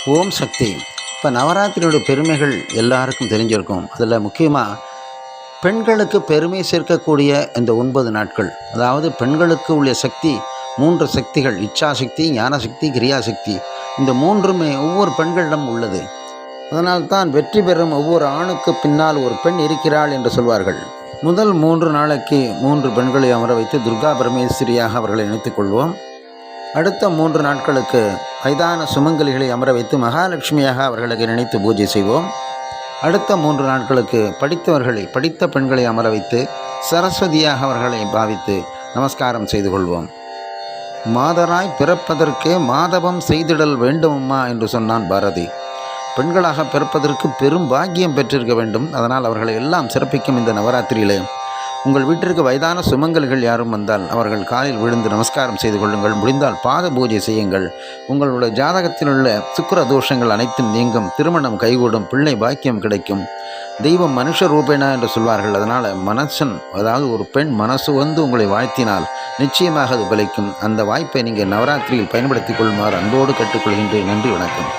ஓம் சக்தி. இப்போ நவராத்திரியோட பெருமைகள் எல்லாருக்கும் தெரிஞ்சிருக்கும். அதில் முக்கியமாக பெண்களுக்கு பெருமை சேர்க்கக்கூடிய இந்த 9 நாட்கள், அதாவது பெண்களுக்கு உள்ள சக்தி 3 சக்திகள்: இச்சாசக்தி, ஞானசக்தி, கிரியாசக்தி. இந்த 3மே ஒவ்வொரு பெண்களிடம் உள்ளது. அதனால்தான் வெற்றி பெறும் ஒவ்வொரு ஆணுக்கு பின்னால் ஒரு பெண் இருக்கிறாள் என்று சொல்வார்கள். முதல் 3 நாளைக்கு 3 பெண்களை அமர வைத்து துர்கா பரமேஸ்வரியாக அவர்களை நினைத்துக் கொள்வோம். அடுத்த 3 நாட்களுக்கு வயதான சுமங்கலிகளை அமர வைத்து மகாலட்சுமியாக அவர்களுக்கு நினைத்து பூஜை செய்வோம். அடுத்த 3 நாட்களுக்கு படித்த பெண்களை அமர வைத்து சரஸ்வதியாக அவர்களை பாவித்து நமஸ்காரம் செய்து கொள்வோம். மாதராய் பிறப்பதற்கே மாதவம் செய்திடல் வேண்டுமம்மா என்று சொன்னான் பாரதி. பெண்களாக பிறப்பதற்கு பெரும் பாக்கியம் பெற்றிருக்க வேண்டும். அதனால் அவர்களை எல்லாம் சிறப்பிக்கும் இந்த நவராத்திரியிலே உங்கள் வீட்டிற்கு வயதான சுமங்கல்கள் யாரும் வந்தால் அவர்கள் காலில் விழுந்து நமஸ்காரம் செய்து கொள்ளுங்கள். முடிந்தால் பாத பூஜை செய்யுங்கள். உங்களுடைய ஜாதகத்தில் உள்ள சுக்கிர தோஷங்கள் அனைத்தும் நீங்கும். திருமணம் கைகூடும். பிள்ளை பாக்கியம் கிடைக்கும். தெய்வம் மனுஷ ரூபேனா என்று சொல்வார்கள். அதனால் அதாவது ஒரு பெண் மனசு வந்து உங்களை வாழ்த்தினால் நிச்சயமாக அது பலிக்கும். அந்த வாய்ப்பை நீங்கள் நவராத்திரியில் பயன்படுத்திக் கொள்ளுமாறு அன்போடு கேட்டுக்கொள்கின்றேன். நன்றி, வணக்கம்.